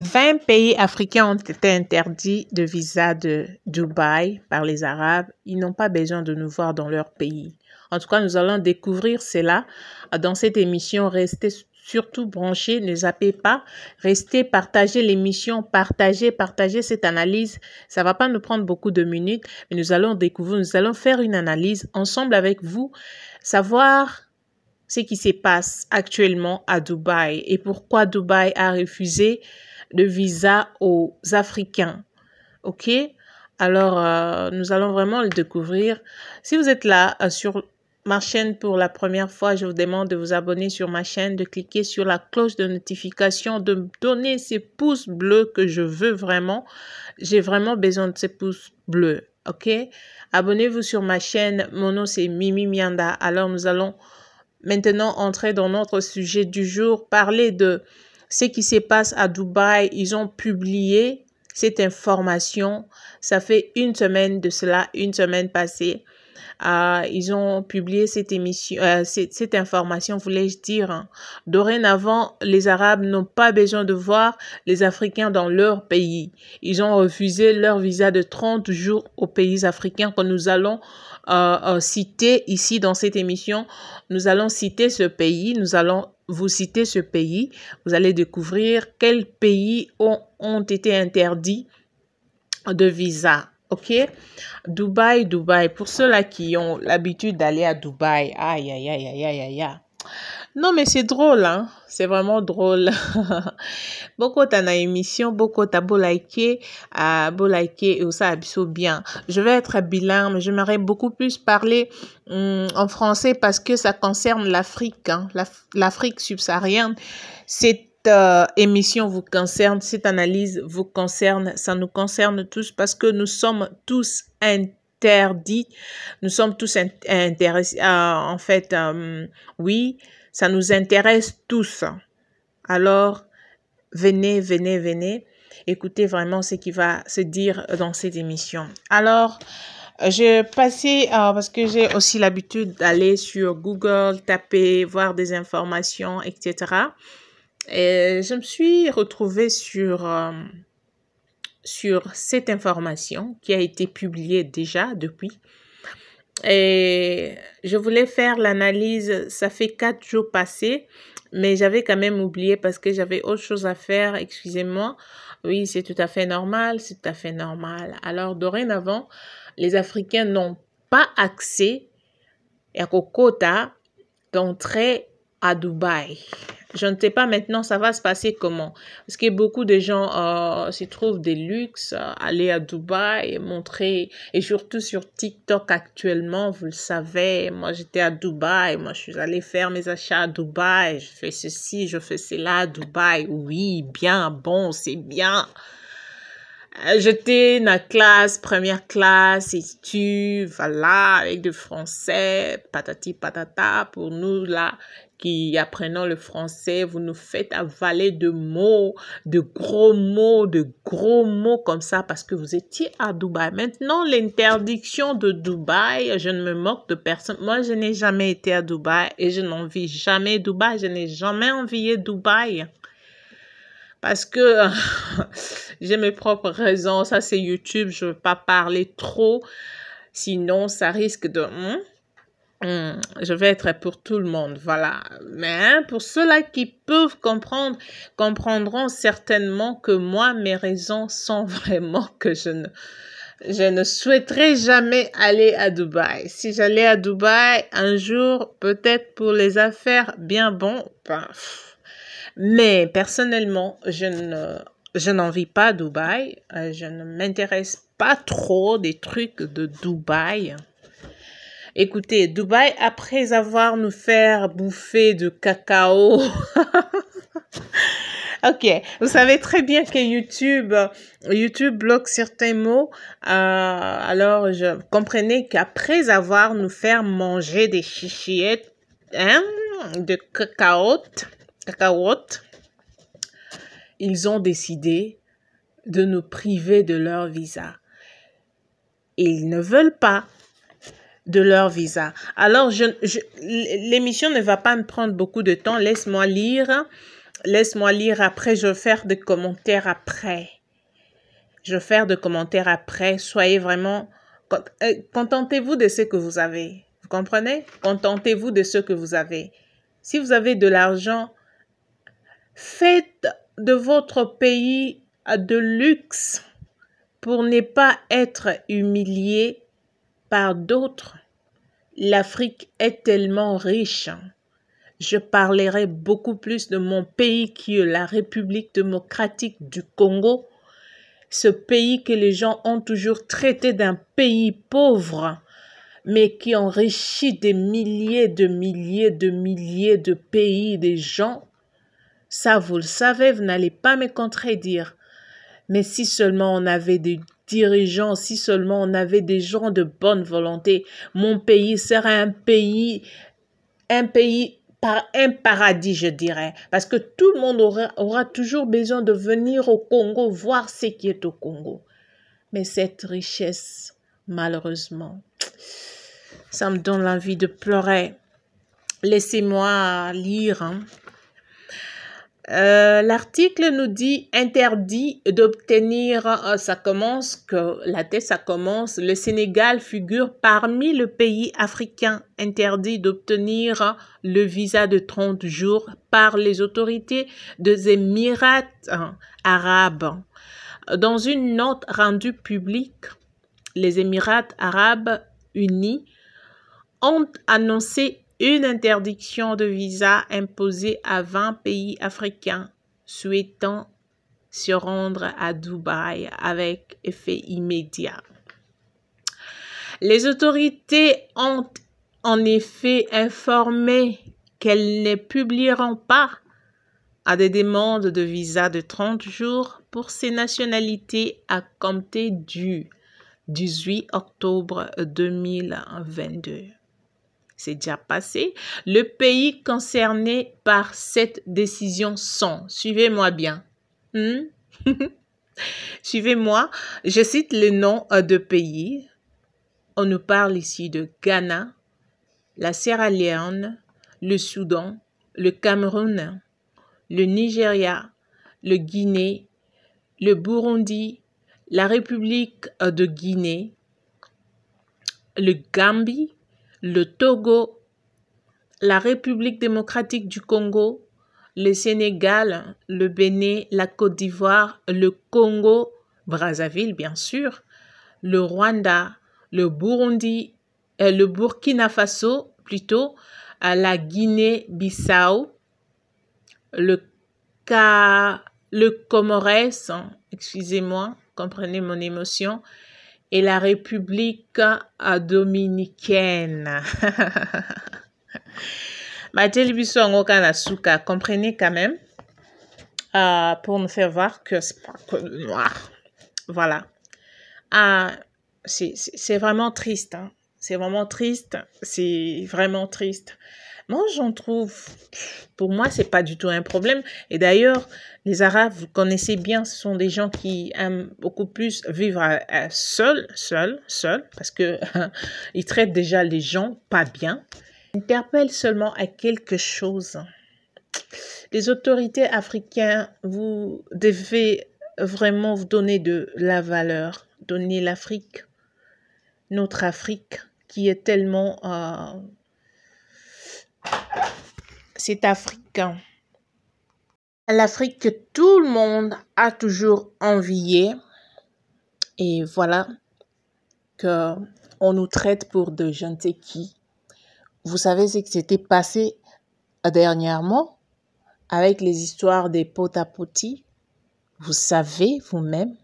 20 pays africains ont été interdits de visa de Dubaï par les Arabes. Ils n'ont pas besoin de nous voir dans leur pays. En tout cas, nous allons découvrir cela dans cette émission. Restez surtout branchés, ne zappez pas. Restez, partagez l'émission, partagez cette analyse. Ça va pas nous prendre beaucoup de minutes, mais nous allons découvrir, nous allons faire une analyse ensemble avec vous, savoir ce qui se passe actuellement à Dubaï et pourquoi Dubaï a refusé le visa aux Africains. Ok? Alors, nous allons vraiment le découvrir. Si vous êtes là sur ma chaîne pour la première fois, je vous demande de vous abonner sur ma chaîne, de cliquer sur la cloche de notification, de me donner ces pouces bleus que je veux vraiment. J'ai vraiment besoin de ces pouces bleus. Ok? Abonnez-vous sur ma chaîne. Mon nom, c'est Mimi Mianda. Alors, nous allons maintenant entrer dans notre sujet du jour, parler de ce qui se passe à Dubaï. Ils ont publié cette information. Ça fait une semaine de cela, une semaine passée. Ils ont publié cette information, voulais-je dire. Dorénavant, les Arabes n'ont pas besoin de voir les Africains dans leur pays. Ils ont refusé leur visa de 30 jours aux pays africains que nous allons citer ici dans cette émission. Nous allons citer ce pays, nous allons vous citer ce pays. Vous allez découvrir quels pays ont été interdits de visa. Ok? Dubaï. Pour ceux-là qui ont l'habitude d'aller à Dubaï, aïe, aïe, aïe, aïe, aïe, aïe, aïe. Non, mais c'est drôle, hein? C'est vraiment drôle. Beaucoup t'as na émission, beaucoup t'as beau liker et ça abisso bien. Je vais être bilingue, mais j'aimerais beaucoup plus parler en français parce que ça concerne l'Afrique, hein? L'Afrique subsaharienne. Cette émission vous concerne, cette analyse vous concerne, ça nous concerne tous parce que nous sommes tous interdits, nous sommes tous intéressés, en fait, oui, ça nous intéresse tous. Alors, venez, écoutez vraiment ce qui va se dire dans cette émission. Alors, je passais, parce que j'ai aussi l'habitude d'aller sur Google, taper, voir des informations, etc. Et je me suis retrouvée sur cette information qui a été publiée déjà depuis. Et je voulais faire l'analyse, ça fait 4 jours passés, mais j'avais quand même oublié parce que j'avais autre chose à faire, excusez-moi. Oui, c'est tout à fait normal, c'est tout à fait normal. Alors, dorénavant, les Africains n'ont pas accès à quota d'entrée à Dubaï. Je ne sais pas maintenant, ça va se passer comment. Parce que beaucoup de gens s'y trouvent des luxes, aller à Dubaï, montrer, et surtout sur TikTok actuellement, vous le savez, moi j'étais à Dubaï, moi je suis allée faire mes achats à Dubaï, je fais ceci, je fais cela à Dubaï, oui, bien, bon, c'est bien. J'étais dans la classe, première classe, études, voilà, avec du français, patati patata, pour nous là, qui apprenons le français, vous nous faites avaler de mots, de gros mots comme ça, parce que vous étiez à Dubaï. Maintenant, l'interdiction de Dubaï, je ne me moque de personne. Moi, je n'ai jamais été à Dubaï et je n'envie jamais Dubaï, je n'ai jamais envié Dubaï. Parce que j'ai mes propres raisons. Ça, c'est YouTube. Je ne veux pas parler trop. Sinon, ça risque de... je vais être pour tout le monde. Voilà. Mais pour ceux-là qui peuvent comprendre, comprendront certainement que moi, mes raisons sont vraiment que je ne souhaiterais jamais aller à Dubaï. Si j'allais à Dubaï un jour, peut-être pour les affaires, bien bon, mais personnellement, je n'en vis pas Dubaï. Je ne m'intéresse pas trop des trucs de Dubaï. Écoutez, Dubaï, après avoir nous faire bouffer de cacao... Ok, vous savez très bien que YouTube bloque certains mots. Alors, je comprenais qu'après avoir nous faire manger des chichiettes, de cacahuètes, ils ont décidé de nous priver de leur visa. Ils ne veulent pas de leur visa. Alors, l'émission ne va pas me prendre beaucoup de temps. Laisse-moi lire Laisse-moi lire après, je vais faire des commentaires après. Je vais faire des commentaires après. Soyez vraiment... Contentez-vous de ce que vous avez. Vous comprenez? Contentez-vous de ce que vous avez. Si vous avez de l'argent, faites de votre pays de luxe pour ne pas être humilié par d'autres. L'Afrique est tellement riche. Je parlerai beaucoup plus de mon pays qui est la République démocratique du Congo. Ce pays que les gens ont toujours traité d'un pays pauvre, mais qui enrichit des milliers de pays, des gens. Ça, vous le savez, vous n'allez pas me contredire. Mais si seulement on avait des dirigeants, si seulement on avait des gens de bonne volonté, mon pays serait un pays un paradis, je dirais. Parce que tout le monde aura toujours besoin de venir au Congo, voir ce qui est au Congo. Mais cette richesse, malheureusement, ça me donne l'envie de pleurer. Laissez-moi lire. L'article nous dit interdit d'obtenir, ça commence, le Sénégal figure parmi les pays africains interdits d'obtenir le visa de 30 jours par les autorités des Émirats arabes. Dans une note rendue publique, les Émirats arabes unis ont annoncé une interdiction de visa imposée à 20 pays africains souhaitant se rendre à Dubaï avec effet immédiat. Les autorités ont en effet informé qu'elles ne publieront pas à des demandes de visa de 30 jours pour ces nationalités à compter du 18 octobre 2022. C'est déjà passé. Le pays concerné par cette décision sont, suivez-moi bien, suivez-moi, je cite les noms de pays. On nous parle ici de Ghana, la Sierra Leone, le Soudan, le Cameroun, le Nigeria, le Guinée, le Burundi, la République de Guinée, le Gambie, le Togo, la République démocratique du Congo, le Sénégal, le Bénin, la Côte d'Ivoire, le Congo, Brazzaville bien sûr, le Rwanda, le Burundi, le Burkina Faso plutôt, la Guinée-Bissau, le Comores, excusez-moi, comprenez mon émotion, et la République dominicaine. Comprenez quand même, pour nous faire voir que c'est pas que le noir. Voilà. C'est vraiment triste. Hein. C'est vraiment triste. C'est vraiment triste. Moi, j'en trouve, pour moi, c'est pas du tout un problème. Et d'ailleurs, les Arabes, vous connaissez bien, ce sont des gens qui aiment beaucoup plus vivre seuls, parce que ils traitent déjà les gens pas bien. Ils interpellent seulement à quelque chose. Les autorités africaines, vous devez vraiment vous donner de la valeur, donner l'Afrique, notre Afrique, qui est tellement... c'est africain. L'Afrique que tout le monde a toujours envié. Et voilà que on nous traite pour de je ne sais qui. Vous savez ce qui s'était passé dernièrement avec les histoires des pot-à-potis. Vous savez vous-même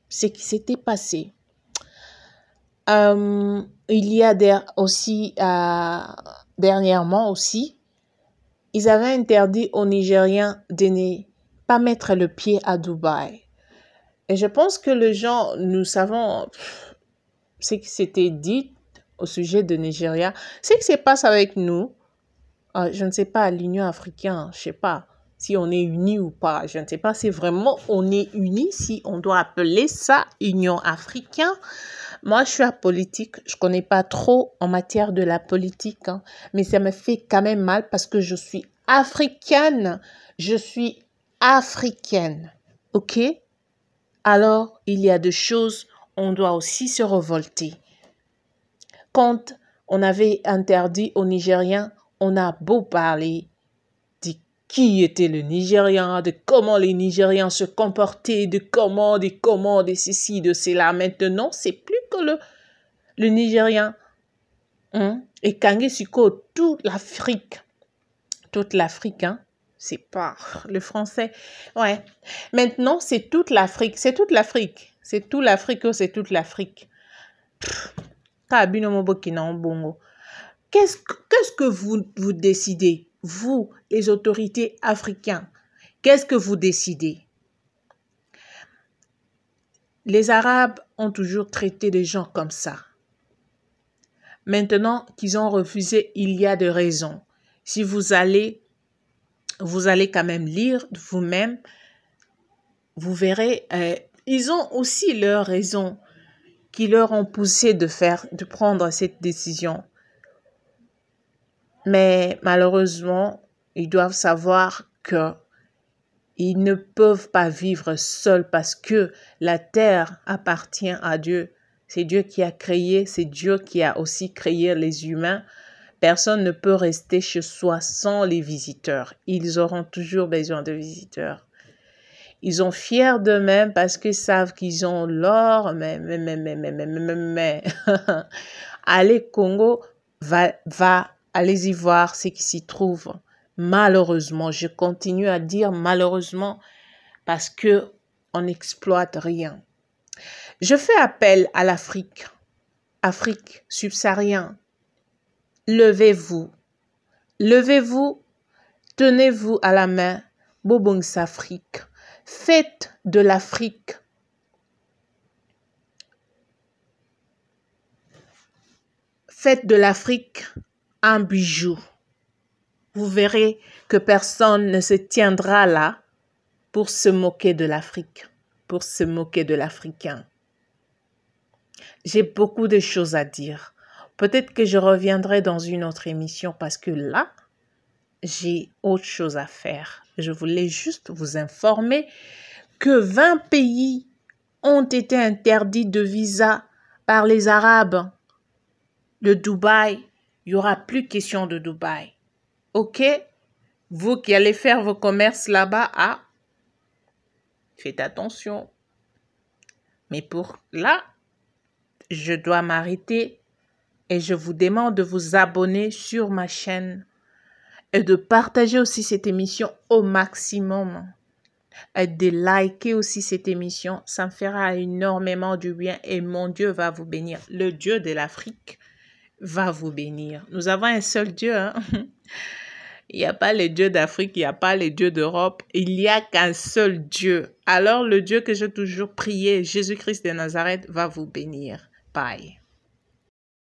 ce qui s'était passé. Il y a aussi dernièrement aussi, ils avaient interdit aux Nigériens de ne pas mettre le pied à Dubaï. Et je pense que les gens, nous savons ce qui s'était dit au sujet de Nigeria. Ce qui se passe avec nous, je ne sais pas, l'Union africaine, je ne sais pas si on est unis ou pas. Je ne sais pas si vraiment on est unis, si on doit appeler ça Union africaine. Moi, je suis apolitique, je ne connais pas trop en matière de la politique, hein, mais ça me fait quand même mal parce que je suis africaine, Je suis africaine. OK? Alors, il y a des choses, on doit aussi se révolter. Quand on avait interdit aux Nigériens, on a beau parler de qui était le Nigérian, de comment les Nigérians se comportaient, de comment, de ceci, de cela. Maintenant, c'est plus que le Nigérian. Et Kange Siko, toute l'Afrique, hein, c'est pas le français. Ouais. Maintenant, c'est toute l'Afrique. C'est toute l'Afrique. C'est toute l'Afrique. C'est toute l'Afrique. Qu'est-ce que vous décidez, vous, les autorités africaines? Qu'est-ce que vous décidez? Les Arabes ont toujours traité les gens comme ça. Maintenant qu'ils ont refusé, il y a des raisons. Si vous allez quand même lire vous-même, vous verrez, ils ont aussi leurs raisons qui leur ont poussé de prendre cette décision. Mais malheureusement, ils doivent savoir qu'ils ne peuvent pas vivre seuls parce que la terre appartient à Dieu. C'est Dieu qui a créé, c'est Dieu qui a aussi créé les humains. Personne ne peut rester chez soi sans les visiteurs. Ils auront toujours besoin de visiteurs. Ils sont fiers d'eux-mêmes parce qu'ils savent qu'ils ont l'or, mais. Allez, Congo, allez-y voir ce qui s'y trouve. Malheureusement, je continue à dire malheureusement parce que on n'exploite rien. Je fais appel à l'Afrique, Afrique subsaharienne. Levez-vous, tenez-vous à la main, Bobong Afrique. Faites de l'Afrique un bijou. Vous verrez que personne ne se tiendra là pour se moquer de l'Afrique, pour se moquer de l'Africain. J'ai beaucoup de choses à dire. Peut-être que je reviendrai dans une autre émission parce que là, j'ai autre chose à faire. Je voulais juste vous informer que 20 pays ont été interdits de visa par les Arabes. Le Dubaï, il n'y aura plus question de Dubaï. OK? Vous qui allez faire vos commerces là-bas, faites attention. Mais pour là, je dois m'arrêter et je vous demande de vous abonner sur ma chaîne et de partager aussi cette émission au maximum. Et de liker aussi cette émission. Ça me fera énormément du bien et mon Dieu va vous bénir. Le Dieu de l'Afrique va vous bénir. Nous avons un seul Dieu. Hein? Il n'y a pas les dieux d'Afrique, il n'y a pas les dieux d'Europe. Il n'y a qu'un seul Dieu. Alors le Dieu que j'ai toujours prié, Jésus-Christ de Nazareth, va vous bénir. Bye.